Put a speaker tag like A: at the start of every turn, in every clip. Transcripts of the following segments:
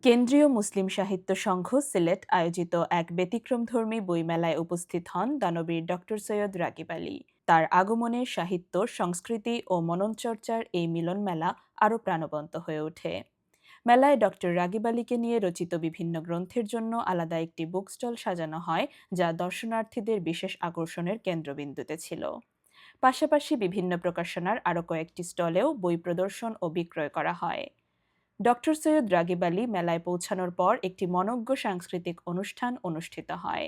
A: কেন্দ্রীয় মুসলিম সাহিত্য সংঘ সিলেট আয়োজিত এক ব্যতিক্রমধর্মী বইমেলায় উপস্থিত হন দানবীর ডক্টর সৈয়দ রাগিব আলী। তার আগমনে সাহিত্য, সংস্কৃতি ও মননচর্চার এই মিলন মেলা আরও প্রাণবন্ত হয়ে ওঠে। মেলায় ডক্টর রাগিব আলীকে নিয়ে রচিত বিভিন্ন গ্রন্থের জন্য আলাদা একটি বুক স্টল সাজানো হয়, যা দর্শনার্থীদের বিশেষ আকর্ষণের কেন্দ্রবিন্দুতে ছিল। পাশাপাশি বিভিন্ন প্রকাশনার আরও কয়েকটি স্টলেও বই প্রদর্শন ও বিক্রয় করা হয়। ডক্টর সৈয়দ রাগিব আলী মেলায় পৌঁছানোর পর একটি মনোজ্ঞ সাংস্কৃতিক অনুষ্ঠান অনুষ্ঠিত হয়।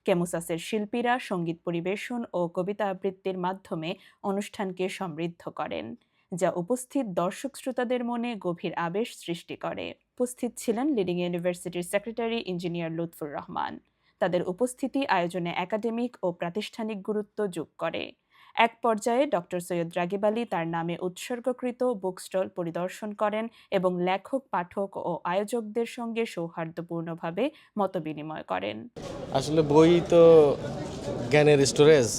A: কেমুসাসের শিল্পীরা সঙ্গীত পরিবেশন ও কবিতা আবৃত্তির মাধ্যমে অনুষ্ঠানকে সমৃদ্ধ করেন, যা উপস্থিত দর্শক শ্রোতাদের মনে গভীর আবেশ সৃষ্টি করে। উপস্থিত ছিলেন লিডিং ইউনিভার্সিটির সেক্রেটারি ইঞ্জিনিয়ার লুৎফুর রহমান। তাদের উপস্থিতি আয়োজনে একাডেমিক ও প্রাতিষ্ঠানিক গুরুত্ব যোগ করে। এক পর্যায়ে ডক্টর সৈয়দ রাগিব আলী তার নামে উৎসর্গকৃত বুক স্টল পরিদর্শন করেন এবং লেখক, পাঠক ও আয়োজকদের সঙ্গে সৌহার্দ্যপূর্ণভাবে মতবিনিময় করেন।
B: আসলে বই তো জ্ঞানের স্টোরেজ।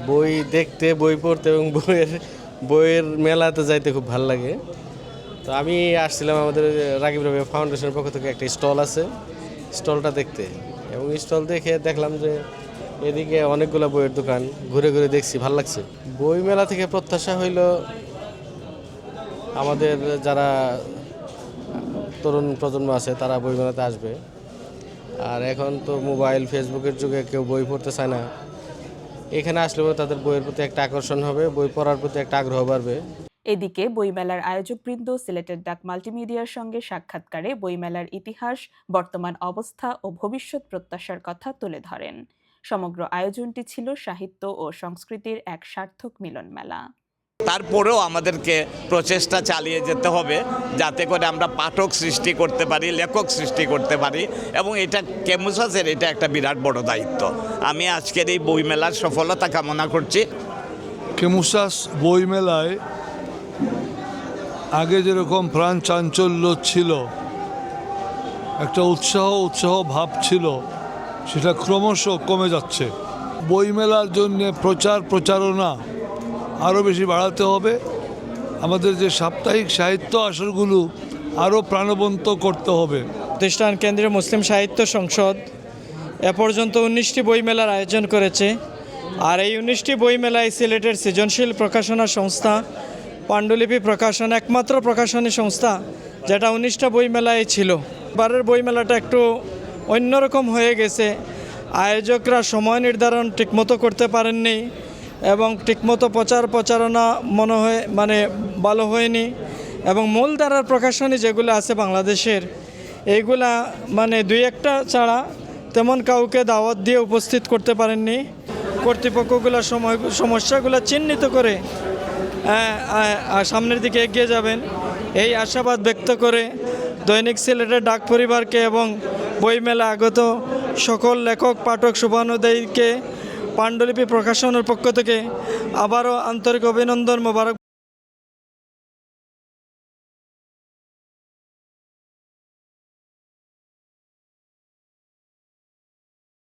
B: বই দেখতে, বই পড়তে এবং বইয়ের মেলাতে যাইতে খুব ভালো লাগে। তো আমি আসছিলাম আমাদের রাগিব রাবেয়া ফাউন্ডেশনের পক্ষ থেকে একটা স্টল আছে, স্টলটা দেখতে। এবং স্টল দেখে দেখলাম যে এদিকে অনেকগুলো বইয়ের দোকান, ঘুরে ঘুরে দেখছি, ভালো লাগছে। বই মেলা থেকে প্রত্যাশা হইল আমাদের যারা তরুণ প্রজন্ম আছে তারা বই মেলাতে আসবে। আর এখন তো মোবাইল, ফেসবুকের যুগে কেউ বই পড়তে চায় না। এখানে আসলেও তাদের বইয়ের প্রতি একটা আকর্ষণ হবে, বই পড়ার প্রতি একটা আগ্রহ বাড়বে।
A: এদিকে বইমেলার আয়োজকবৃন্দ সিলেটের ডাক মাল্টিমিডিয়ার সঙ্গে সাক্ষাৎকারে বইমেলার ইতিহাস, বর্তমান অবস্থা ও ভবিষ্যৎ প্রত্যাশার কথা তুলে ধরেন। সমগ্র আয়োজনটি ছিল সাহিত্য ও সংস্কৃতির এক সার্থক মিলন মেলা।
C: তারপরেও আমাদেরকে প্রচেষ্টা চালিয়ে যেতে হবে যাতে করে আমরা পাঠক সৃষ্টি করতে পারি, লেখক সৃষ্টি করতে পারি, এবং এটা কেমুসাসের এটা একটা বিরাট বড় দায়িত্ব। আমি আজকের এই বইমেলার সফলতা কামনা করছি।
D: কেমুসাস বইমেলায় আগে যেরকম প্রাণ চাঞ্চল্য ছিল, একটা উৎসাহ ভাব ছিল, সেটা ক্রমশ কমে যাচ্ছে। বইমেলার জন্যে প্রচারণা আরও বেশি বাড়াতে হবে। আমাদের যে সাপ্তাহিক সাহিত্য আসরগুলো আরও প্রাণবন্ত করতে হবে।
E: প্রতিষ্ঠান কেন্দ্রীয় মুসলিম সাহিত্য সংসদ এ পর্যন্ত 19টি বইমেলার আয়োজন করেছে। আর এই 19টি বইমেলায় সিলেটের সৃজনশীল প্রকাশনা সংস্থা পাণ্ডুলিপি প্রকাশন একমাত্র প্রকাশনী সংস্থা যেটা 19টা বইমেলায় ছিল। এবারের বইমেলাটা একটু অন্যরকম হয়ে গেছে। আয়োজকরা সময় নির্ধারণ ঠিকমতো করতে পারেননি এবং ঠিকমতো প্রচারণা মনে হয় ভালো হয়নি, এবং মূলধারার প্রকাশনী যেগুলো আছে বাংলাদেশের এইগুলা দুই একটা ছাড়া তেমন কাউকে দাওয়াত দিয়ে উপস্থিত করতে পারেননি। কর্তৃপক্ষগুলো সমস্যাগুলো চিহ্নিত করে সামনের দিকে এগিয়ে যাবেন এই আশাবাদ ব্যক্ত করে দৈনিক সিলেটের ডাক পরিবারকে এবং বইমেলা আগত সকল লেখক, পাঠক, শুভানুধ্যায়ীকে পাণ্ডুলিপি প্রকাশনের পক্ষ থেকে আবারও আন্তরিক অভিনন্দন, মোবারক।